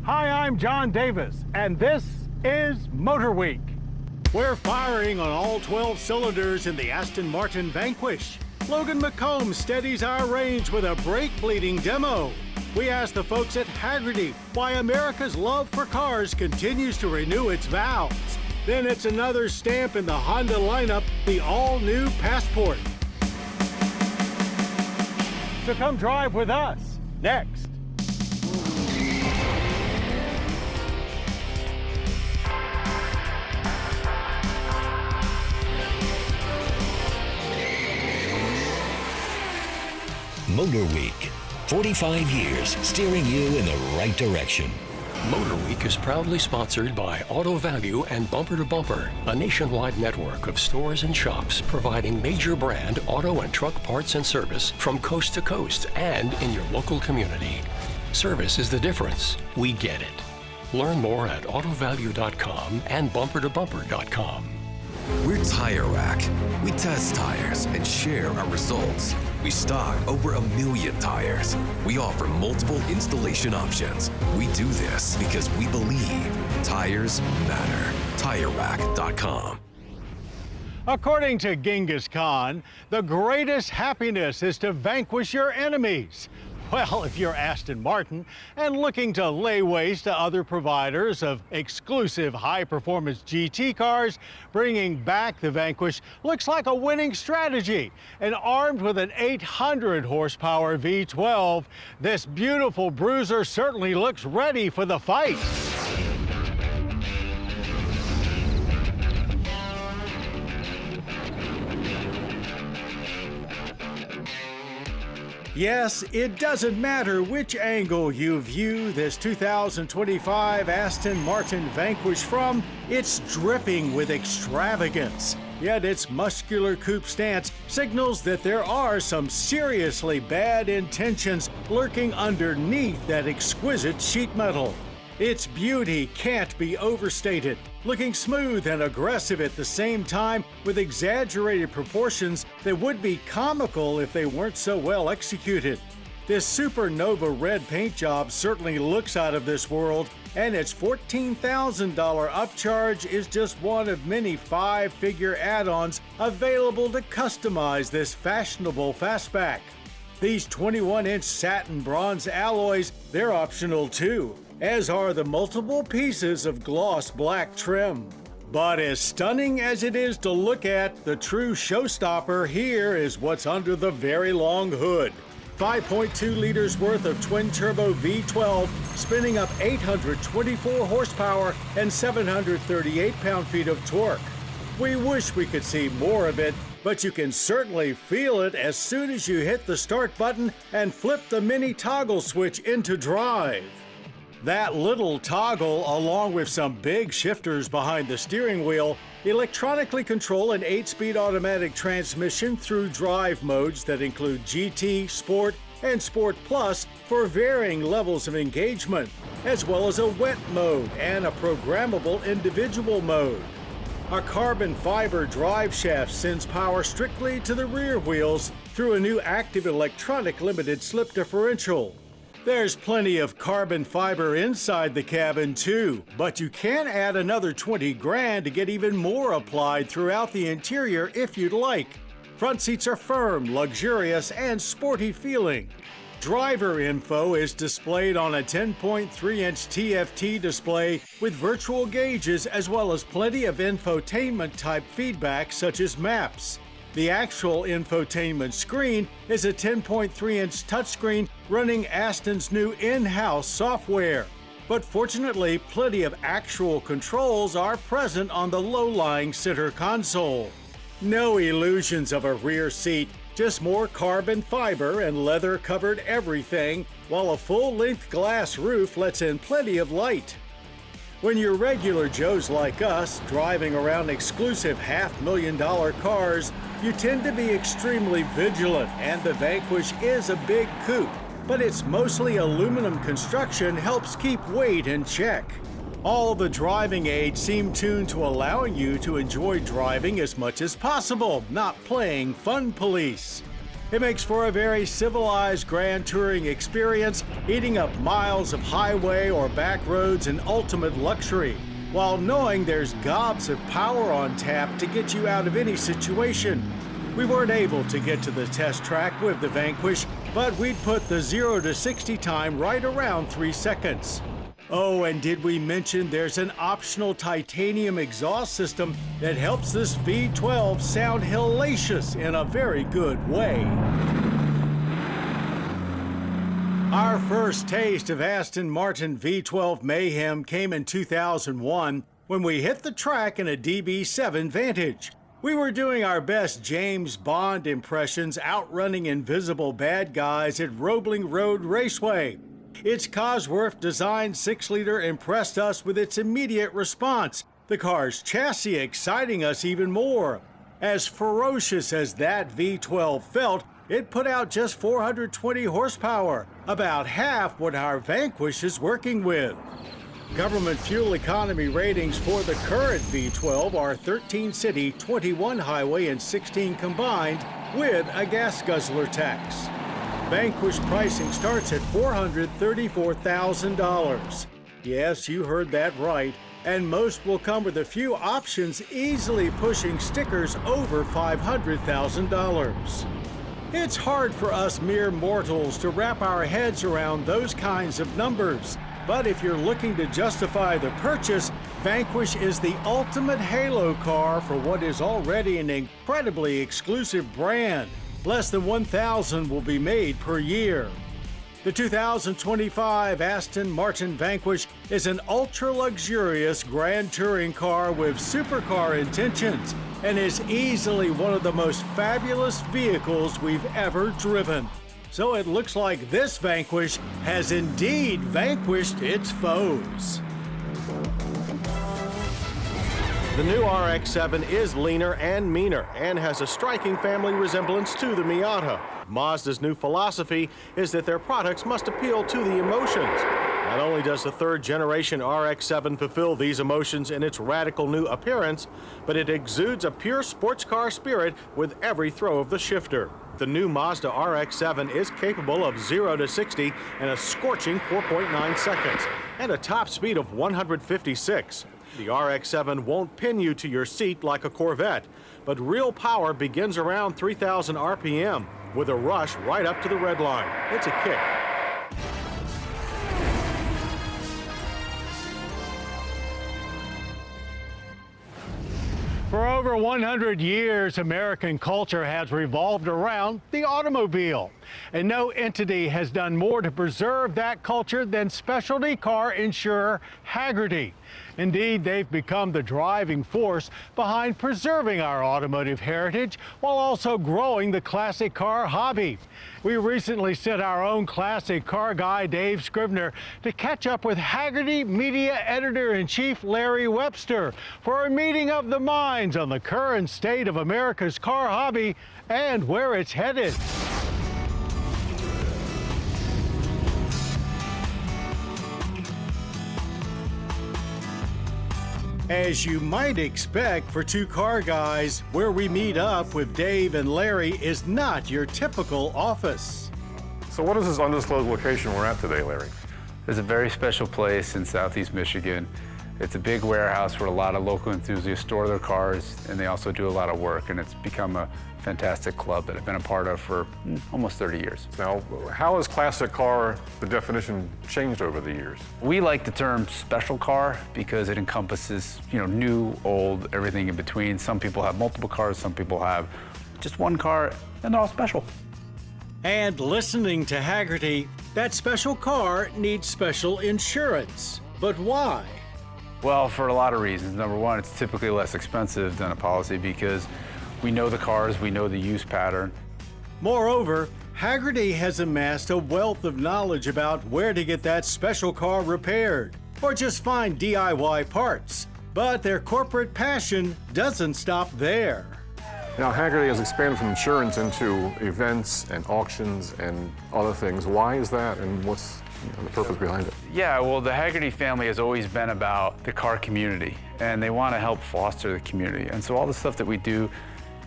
Hi, I'm John Davis, and this is MotorWeek. We're firing on all 12 cylinders in the Aston Martin Vanquish. Logan McCombs steadies our reins with a brake-bleeding demo. We asked the folks at Hagerty why America's love for cars continues to renew its vows. Then it's another stamp in the Honda lineup, the all-new Passport. So come drive with us next. MotorWeek, 45 years steering you in the right direction. MotorWeek is proudly sponsored by Auto Value and Bumper to Bumper, a nationwide network of stores and shops providing major brand auto and truck parts and service from coast to coast and in your local community. Service is the difference. We get it. Learn more at autovalue.com and bumpertobumper.com. We're Tire Rack. We test tires and share our results. We stock over 1 million tires. We offer multiple installation options. We do this because we believe tires matter. TireRack.com. According to Genghis Khan, the greatest happiness is to vanquish your enemies. Well, if you're Aston Martin and looking to lay waste to other providers of exclusive high-performance GT cars, bringing back the Vanquish looks like a winning strategy. And armed with an 800-horsepower V12, this beautiful bruiser certainly looks ready for the fight. Yes, it doesn't matter which angle you view this 2025 Aston Martin Vanquish from, it's dripping with extravagance. Yet its muscular coupe stance signals that there are some seriously bad intentions lurking underneath that exquisite sheet metal. Its beauty can't be overstated, looking smooth and aggressive at the same time with exaggerated proportions that would be comical if they weren't so well executed. This supernova red paint job certainly looks out of this world, and its $14,000 upcharge is just one of many 5-figure add-ons available to customize this fashionable fastback. These 21-inch satin bronze alloys, they're optional too, as are the multiple pieces of gloss black trim. But as stunning as it is to look at, the true showstopper here is what's under the very long hood. 5.2 liters worth of twin-turbo V12, spinning up 824 horsepower and 738 pound-feet of torque. We wish we could see more of it, but you can certainly feel it as soon as you hit the start button and flip the mini toggle switch into drive. That little toggle, along with some big shifters behind the steering wheel, electronically control an 8-speed automatic transmission through drive modes that include GT, Sport, and Sport Plus for varying levels of engagement, as well as a wet mode and a programmable individual mode. A carbon fiber drive shaft sends power strictly to the rear wheels through a new active electronic limited slip differential. There's plenty of carbon fiber inside the cabin too, but you can add another 20 grand to get even more applied throughout the interior if you'd like. Front seats are firm, luxurious, and sporty feeling. Driver info is displayed on a 10.3-inch TFT display with virtual gauges as well as plenty of infotainment-type feedback such as maps. The actual infotainment screen is a 10.3-inch touchscreen running Aston's new in-house software. But fortunately, plenty of actual controls are present on the low-lying center console. No illusions of a rear seat, just more carbon fiber and leather-covered everything, while a full-length glass roof lets in plenty of light. When you're regular Joes like us, driving around exclusive $500,000 cars, you tend to be extremely vigilant, and the Vanquish is a big coupe, but its mostly aluminum construction helps keep weight in check. All the driving aids seem tuned to allowing you to enjoy driving as much as possible, not playing fun police. It makes for a very civilized grand touring experience, eating up miles of highway or back roads in ultimate luxury, while knowing there's gobs of power on tap to get you out of any situation. We weren't able to get to the test track with the Vanquish, but we'd put the 0 to 60 time right around 3 seconds. Oh, and did we mention there's an optional titanium exhaust system that helps this V12 sound hellacious in a very good way. Our first taste of Aston Martin V12 mayhem came in 2001 when we hit the track in a DB7 Vantage. We were doing our best James Bond impressions outrunning invisible bad guys at Roebling Road Raceway. Its Cosworth-designed 6-liter impressed us with its immediate response, the car's chassis exciting us even more. As ferocious as that V12 felt, it put out just 420 horsepower, about half what our Vanquish is working with. Government fuel economy ratings for the current V12 are 13 city, 21 highway, and 16 combined, with a gas guzzler tax. Vanquish pricing starts at $434,000. Yes, you heard that right. And most will come with a few options, easily pushing stickers over $500,000. It's hard for us mere mortals to wrap our heads around those kinds of numbers. But if you're looking to justify the purchase, Vanquish is the ultimate halo car for what is already an incredibly exclusive brand. Less than 1,000 will be made per year. The 2025 Aston Martin Vanquish is an ultra-luxurious grand touring car with supercar intentions and is easily one of the most fabulous vehicles we've ever driven. So it looks like this Vanquish has indeed vanquished its foes. The new RX-7 is leaner and meaner and has a striking family resemblance to the Miata. Mazda's new philosophy is that their products must appeal to the emotions. Not only does the third-generation RX-7 fulfill these emotions in its radical new appearance, but it exudes a pure sports car spirit with every throw of the shifter. The new Mazda RX-7 is capable of 0 to 60 in a scorching 4.9 seconds and a top speed of 156. The RX-7 won't pin you to your seat like a Corvette, but real power begins around 3,000 RPM with a rush right up to the red line. It's a kick. For over 100 years, American culture has revolved around the automobile. And no entity has done more to preserve that culture than specialty car insurer Hagerty. Indeed, they've become the driving force behind preserving our automotive heritage while also growing the classic car hobby. We recently sent our own classic car guy, Dave Scrivener, to catch up with Hagerty Media Editor-in-Chief Larry Webster for a meeting of the minds on the current state of America's car hobby and where it's headed. As you might expect for two car guys, where we meet up with Dave and Larry is not your typical office. So what is this undisclosed location we're at today, Larry? It's a very special place in Southeast Michigan. It's a big warehouse where a lot of local enthusiasts store their cars, and they also do a lot of work, and it's become a fantastic club that I've been a part of for almost 30 years. Now, how has classic car, the definition, changed over the years? We like the term special car because it encompasses, new, old, everything in between. Some people have multiple cars, some people have just one car, and they're all special. And listening to Hagerty, that special car needs special insurance. But why? Well, for a lot of reasons. Number one, it's typically less expensive than a policy because we know the cars, we know the use pattern. Moreover, Hagerty has amassed a wealth of knowledge about where to get that special car repaired, or just find DIY parts. But their corporate passion doesn't stop there. Now, Hagerty has expanded from insurance into events and auctions and other things. Why is that, and what's the purpose behind it? Yeah, well, the Hagerty family has always been about the car community, and they want to help foster the community. And so all the stuff that we do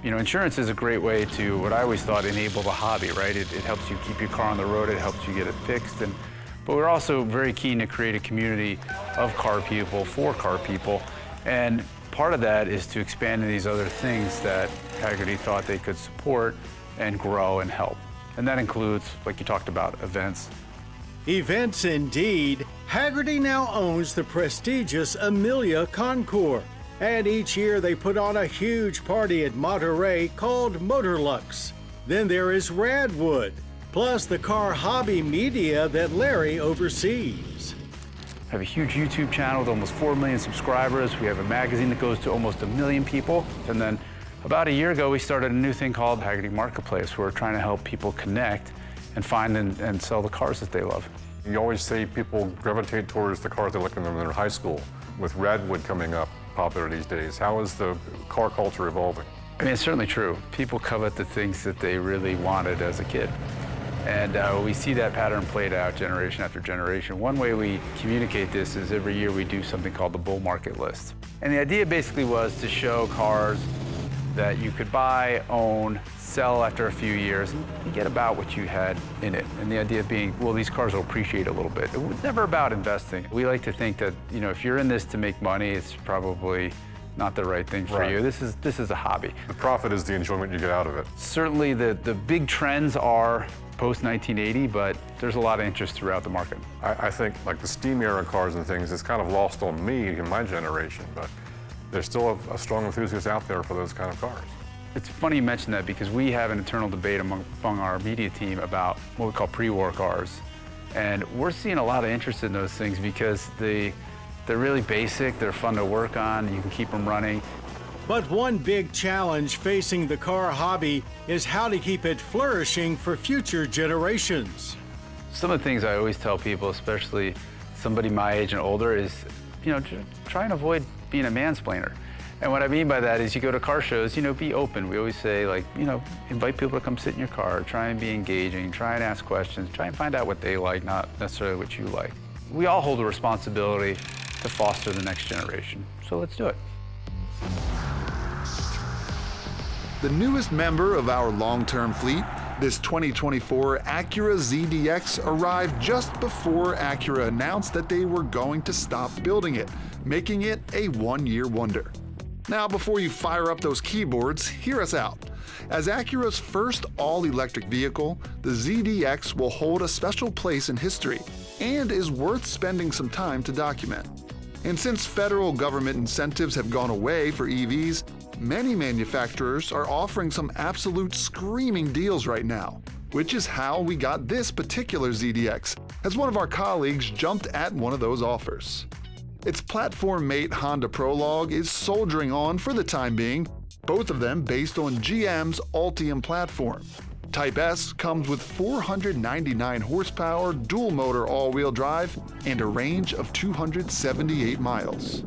You know, insurance is a great way to, what I always thought, enable the hobby, right? It helps you keep your car on the road, it helps you get it fixed. But we're also very keen to create a community of car people, for car people. And part of that is to expand into these other things that Hagerty thought they could support and grow and help. And that includes, like you talked about, events. Events indeed. Hagerty now owns the prestigious Amelia Concours. And each year they put on a huge party at Monterey called Motorlux. Then there is Radwood, plus the car hobby media that Larry oversees. We have a huge YouTube channel with almost 4 million subscribers. We have a magazine that goes to almost 1 million people. And then about a year ago, we started a new thing called Hagerty Marketplace, where we're trying to help people connect and find and sell the cars that they love. You always say people gravitate towards the cars they look in when they're in high school. With Radwood coming up popular these days, how is the car culture evolving? I mean, it's certainly true. People covet the things that they really wanted as a kid. And we see that pattern played out generation after generation. One way we communicate this is every year we do something called the bull market list. And the idea basically was to show cars that you could buy, own, sell after a few years, and you get about what you had in it. And the idea being, well, these cars will appreciate a little bit. It was never about investing. We like to think that, you know, if you're in this to make money, it's probably not the right thing for you. This is a hobby. The profit is the enjoyment you get out of it. Certainly the big trends are post-1980, but there's a lot of interest throughout the market. I think like the steam era cars and things, it's kind of lost on me in my generation, but there's still a strong enthusiast out there for those kind of cars. It's funny you mention that because we have an internal debate among our media team about what we call pre-war cars. And we're seeing a lot of interest in those things because they're really basic, they're fun to work on, you can keep them running. But one big challenge facing the car hobby is how to keep it flourishing for future generations. Some of the things I always tell people, especially somebody my age and older, is, you know, try and avoid being a mansplainer. And what I mean by that is you go to car shows, you know, be open. We always say, like, you know, invite people to come sit in your car, try and be engaging, try and ask questions, try and find out what they like, not necessarily what you like. We all hold a responsibility to foster the next generation, so let's do it. The newest member of our long-term fleet, this 2024 Acura ZDX, arrived just before Acura announced that they were going to stop building it, making it a one-year wonder. Now, before you fire up those keyboards, hear us out. As Acura's first all-electric vehicle, the ZDX will hold a special place in history and is worth spending some time to document. And since federal government incentives have gone away for EVs, many manufacturers are offering some absolute screaming deals right now, which is how we got this particular ZDX, as one of our colleagues jumped at one of those offers. Its platform mate Honda Prologue is soldiering on for the time being, both of them based on GM's Ultium platform. Type S comes with 499 horsepower, dual motor all-wheel drive, and a range of 278 miles.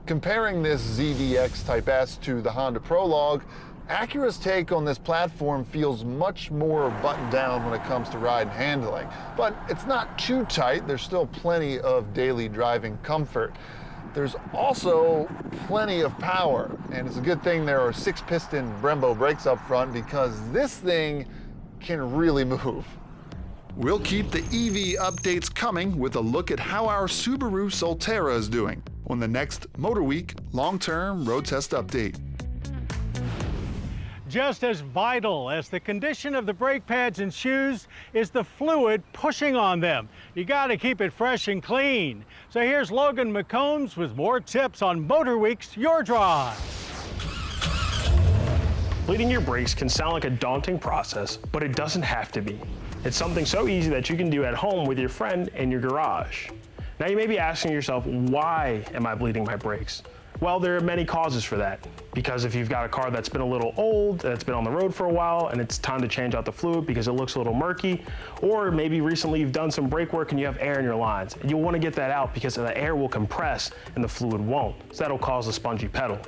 Comparing this ZDX Type S to the Honda Prologue, Acura's take on this platform feels much more buttoned down when it comes to ride and handling. But it's not too tight, there's still plenty of daily driving comfort. There's also plenty of power, and it's a good thing there are 6-piston Brembo brakes up front because this thing can really move. We'll keep the EV updates coming with a look at how our Subaru Solterra is doing on the next MotorWeek long-term road test update. Just as vital as the condition of the brake pads and shoes is the fluid pushing on them. You got to keep it fresh and clean. So here's Logan McCombs with more tips on MotorWeek's Your Drive. Bleeding your brakes can sound like a daunting process, but it doesn't have to be. It's something so easy that you can do at home with your friend in your garage. Now you may be asking yourself, why am I bleeding my brakes? Well, there are many causes for that. Because if you've got a car that's been a little old, that's been on the road for a while, and it's time to change out the fluid because it looks a little murky, or maybe recently you've done some brake work and you have air in your lines, and you'll want to get that out because the air will compress and the fluid won't. So that'll cause a spongy pedal.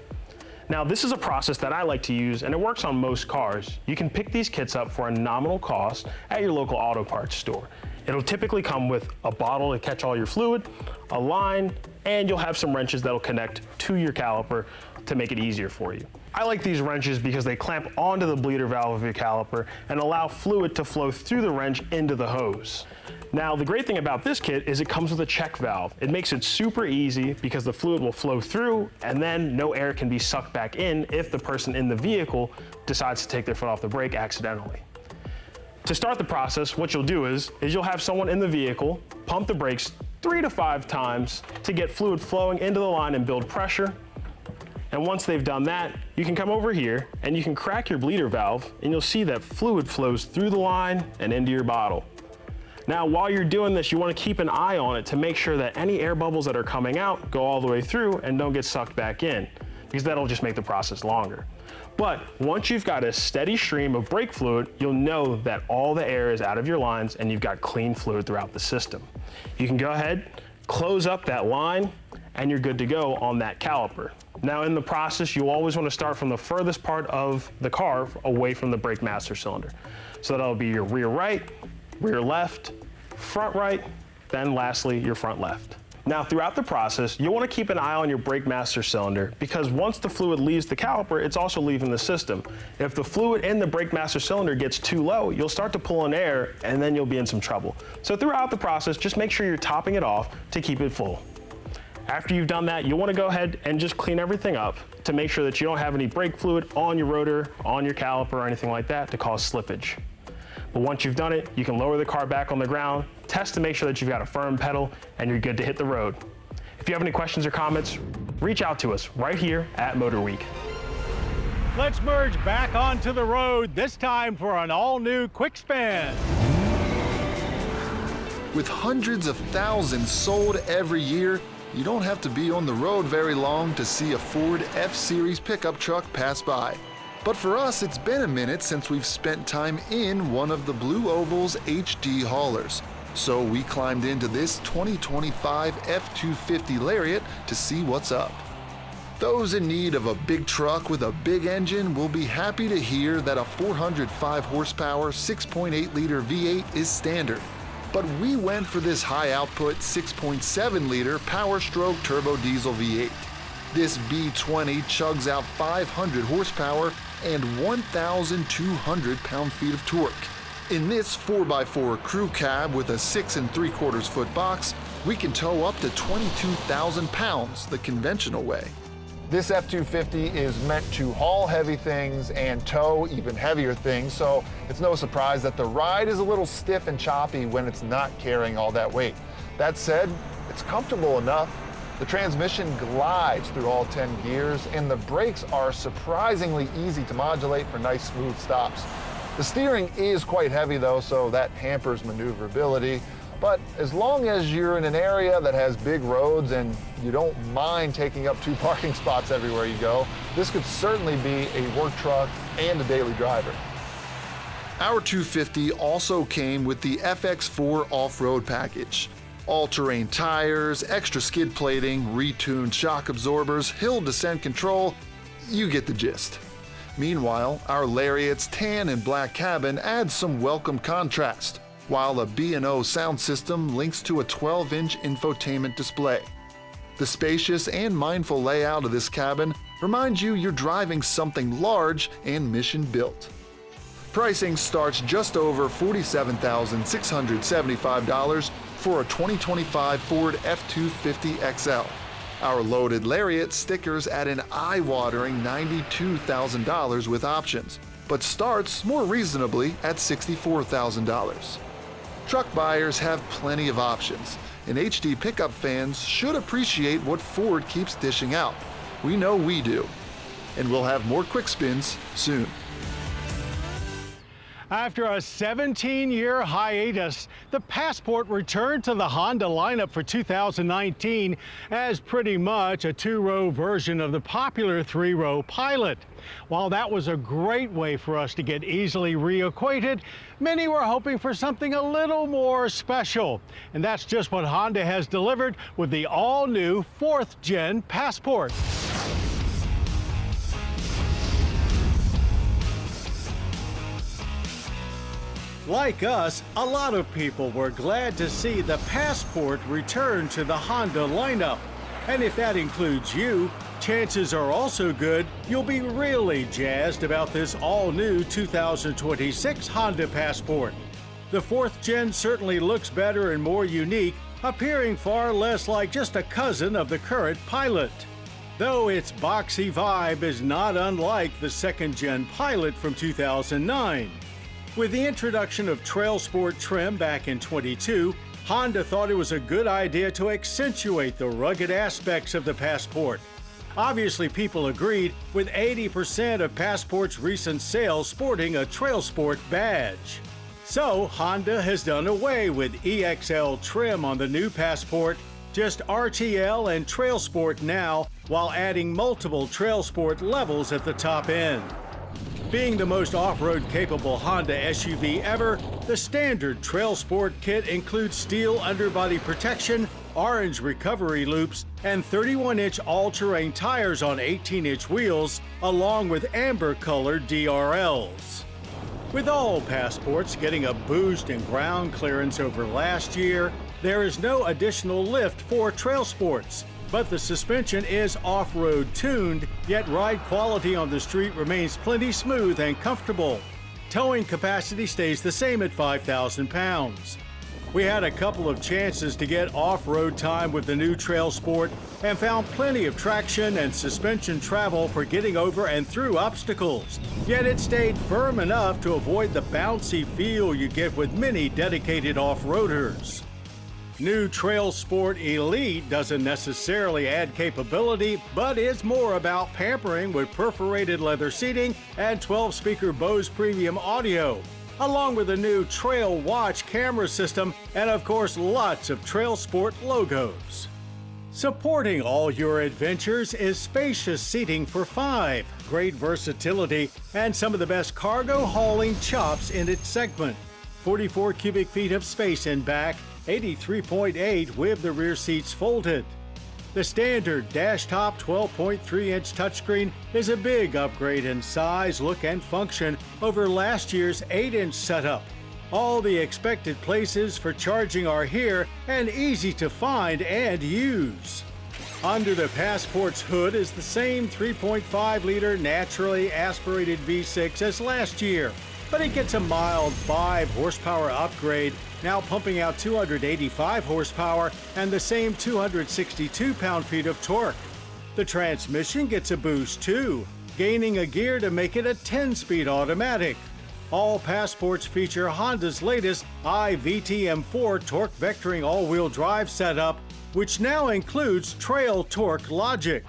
Now, this is a process that I like to use, and it works on most cars. You can pick these kits up for a nominal cost at your local auto parts store. It'll typically come with a bottle to catch all your fluid, a line, and you'll have some wrenches that'll connect to your caliper to make it easier for you. I like these wrenches because they clamp onto the bleeder valve of your caliper and allow fluid to flow through the wrench into the hose. Now, the great thing about this kit is it comes with a check valve. It makes it super easy because the fluid will flow through and then no air can be sucked back in if the person in the vehicle decides to take their foot off the brake accidentally. To start the process, what you'll do is you'll have someone in the vehicle pump the brakes 3 to 5 times to get fluid flowing into the line and build pressure. And once they've done that, you can come over here and you can crack your bleeder valve and you'll see that fluid flows through the line and into your bottle. Now, while you're doing this, you want to keep an eye on it to make sure that any air bubbles that are coming out go all the way through and don't get sucked back in, because that'll just make the process longer. But once you've got a steady stream of brake fluid, you'll know that all the air is out of your lines and you've got clean fluid throughout the system. You can go ahead, close up that line, and you're good to go on that caliper. Now, in the process, you always want to start from the furthest part of the car away from the brake master cylinder. So that'll be your rear right, rear left, front right, then lastly, your front left. Now, throughout the process, you'll want to keep an eye on your brake master cylinder because once the fluid leaves the caliper, it's also leaving the system. If the fluid in the brake master cylinder gets too low, you'll start to pull in air and then you'll be in some trouble. So throughout the process, just make sure you're topping it off to keep it full. After you've done that, you'll want to go ahead and just clean everything up to make sure that you don't have any brake fluid on your rotor, on your caliper, or anything like that to cause slippage. But once you've done it, you can lower the car back on the ground, test to make sure that you've got a firm pedal, and you're good to hit the road. If you have any questions or comments, reach out to us right here at MotorWeek. Let's merge back onto the road, this time for an all-new quick spin. With hundreds of thousands sold every year, you don't have to be on the road very long to see a Ford F-Series pickup truck pass by. But for us, it's been a minute since we've spent time in one of the Blue Oval's HD haulers. So we climbed into this 2025 F250 Lariat to see what's up. Those in need of a big truck with a big engine will be happy to hear that a 405 horsepower 6.8-liter V8 is standard. But we went for this high-output 6.7-liter Power-Stroke turbo diesel V8. This B20 chugs out 500 horsepower and 1,200 pound-feet of torque. In this 4x4 crew cab with a 6 3/4 foot box, we can tow up to 22,000 pounds the conventional way. This F250 is meant to haul heavy things and tow even heavier things, so it's no surprise that the ride is a little stiff and choppy when it's not carrying all that weight. That said, it's comfortable enough. The transmission glides through all 10 gears, and the brakes are surprisingly easy to modulate for nice smooth stops. The steering is quite heavy though, so that hampers maneuverability. But as long as you're in an area that has big roads and you don't mind taking up 2 parking spots everywhere you go, this could certainly be a work truck and a daily driver. Our 250 also came with the FX4 off-road package. All-terrain tires, extra skid plating, retuned shock absorbers, hill descent control, you get the gist. Meanwhile, our Lariat's tan and black cabin adds some welcome contrast, while a B&O sound system links to a 12-inch infotainment display. The spacious and mindful layout of this cabin reminds you you're driving something large and mission-built. Pricing starts just over $47,675 for a 2025 Ford F250 XL. Our loaded Lariat stickers at an eye-watering $92,000 with options, but starts more reasonably at $64,000. Truck buyers have plenty of options, and HD pickup fans should appreciate what Ford keeps dishing out. We know we do. And we'll have more quick spins soon. After a 17-year hiatus, the Passport returned to the Honda lineup for 2019 as pretty much a 2-row version of the popular 3-row Pilot. While that was a great way for us to get easily reacquainted, many were hoping for something a little more special. And that's just what Honda has delivered with the all-new 4th-gen Passport. Like us, a lot of people were glad to see the Passport return to the Honda lineup. And if that includes you, Chances are also good you'll be really jazzed about this all-new 2026 Honda Passport. The 4th gen certainly looks better and more unique, appearing far less like just a cousin of the current Pilot. Though its boxy vibe is not unlike the 2nd gen Pilot from 2009. With the introduction of Trail Sport trim back in 22, Honda thought it was a good idea to accentuate the rugged aspects of the Passport. Obviously, people agreed, with 80% of Passport's recent sales sporting a Trail Sport badge. So, Honda has done away with EXL trim on the new Passport, just RTL and Trail Sport now, while adding multiple Trail Sport levels at the top end. Being the most off-road capable Honda SUV ever, the standard Trail Sport kit includes steel underbody protection, orange recovery loops, and 31-inch all-terrain tires on 18-inch wheels, along with amber-colored DRLs. With all Passports getting a boost in ground clearance over last year, there is no additional lift for Trail Sports, but the suspension is off-road tuned, yet ride quality on the street remains plenty smooth and comfortable. Towing capacity stays the same at 5,000 pounds. We had a couple of chances to get off-road time with the new Trail Sport and found plenty of traction and suspension travel for getting over and through obstacles. Yet it stayed firm enough to avoid the bouncy feel you get with many dedicated off-roaders. New Trail Sport Elite doesn't necessarily add capability, but is more about pampering with perforated leather seating and 12-speaker Bose premium audio, along with a new Trail Watch camera system and, of course, lots of Trail Sport logos. Supporting all your adventures is spacious seating for 5, great versatility, and some of the best cargo hauling chops in its segment. 44 cubic feet of space in back, 83.8 with the rear seats folded. The standard dash top 12.3-inch touchscreen is a big upgrade in size, look, and function over last year's 8-inch setup. All the expected places for charging are here and easy to find and use. Under the Passport's hood is the same 3.5-liter naturally aspirated V6 as last year, but it gets a mild 5-horsepower upgrade, now pumping out 285 horsepower and the same 262 pound-feet of torque. The transmission gets a boost too, gaining a gear to make it a 10-speed automatic. All Passports feature Honda's latest iVTM4 torque vectoring all-wheel drive setup, which now includes Trail Torque Logic.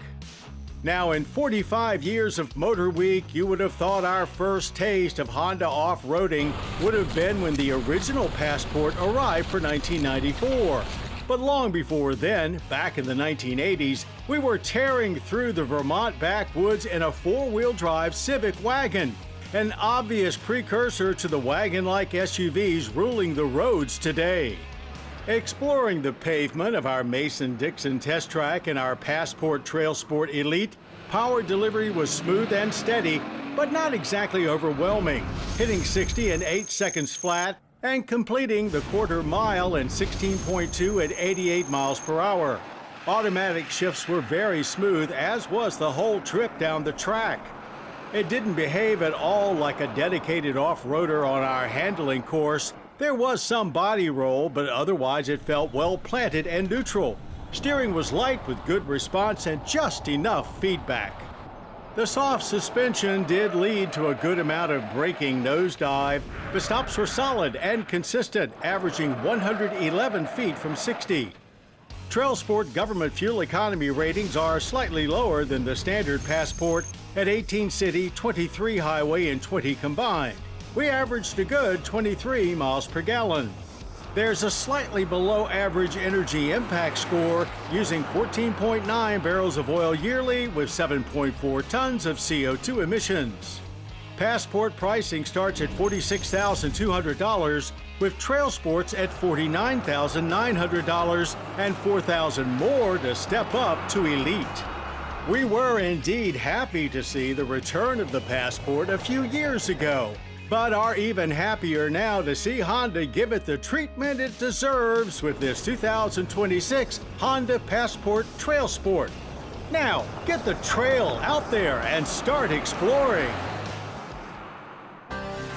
Now, in 45 years of MotorWeek, you would have thought our first taste of Honda off-roading would have been when the original Passport arrived for 1994. But long before then, back in the 1980s, we were tearing through the Vermont backwoods in a 4-wheel drive Civic wagon, an obvious precursor to the wagon-like SUVs ruling the roads today. Exploring the pavement of our Mason-Dixon test track in our Passport Trail Sport Elite, power delivery was smooth and steady, but not exactly overwhelming, hitting 60 in 8 seconds flat and completing the quarter mile in 16.2 at 88 miles per hour. Automatic shifts were very smooth, as was the whole trip down the track. It didn't behave at all like a dedicated off-roader on our handling course. There was some body roll, but otherwise it felt well planted and neutral. Steering was light with good response and just enough feedback. The soft suspension did lead to a good amount of braking nosedive, but stops were solid and consistent, averaging 111 feet from 60. Trail Sport government fuel economy ratings are slightly lower than the standard Passport at 18 city, 23 highway, and 20 combined. We averaged a good 23 miles per gallon. There's a slightly below average energy impact score using 14.9 barrels of oil yearly with 7.4 tons of CO2 emissions. Passport pricing starts at $46,200 with Trail Sports at $49,900 and $4,000 more to step up to Elite. We were indeed happy to see the return of the Passport a few years ago, but are even happier now to see Honda give it the treatment it deserves with this 2026 Honda Passport Trail Sport. Now, get the trail out there and start exploring.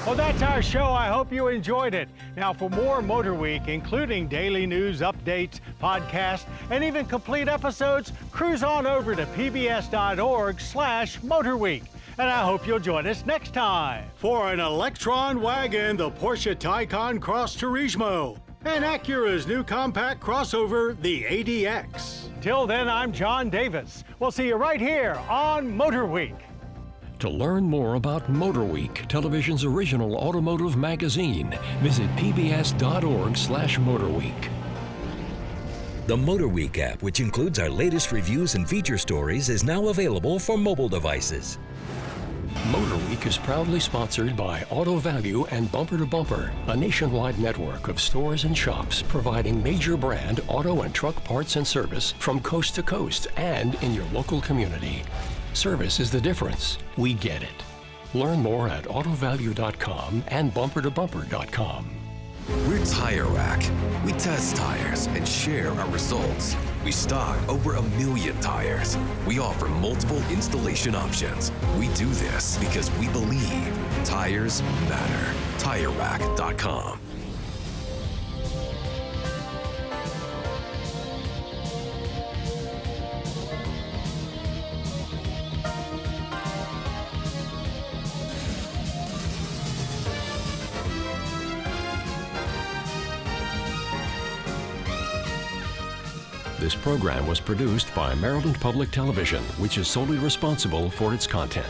Well, that's our show. I hope you enjoyed it. Now, for more MotorWeek, including daily news updates, podcasts, and even complete episodes, cruise on over to pbs.org/MotorWeek. And I hope you'll join us next time for an Electron wagon, the Porsche Taycan Cross Turismo, and Acura's new compact crossover, the ADX. Till then, I'm John Davis. We'll see you right here on MotorWeek. To learn more about MotorWeek, television's original automotive magazine, visit pbs.org/MotorWeek. The MotorWeek app, which includes our latest reviews and feature stories, is now available for mobile devices. MotorWeek is proudly sponsored by Auto Value and Bumper to Bumper, a nationwide network of stores and shops providing major brand auto and truck parts and service from coast to coast and in your local community. Service is the difference. We get it. Learn more at autovalue.com and bumpertobumper.com. We're Tire Rack. We test tires and share our results. We stock over 1 million tires. We offer multiple installation options. We do this because we believe tires matter. TireRack.com. This program was produced by Maryland Public Television, which is solely responsible for its content.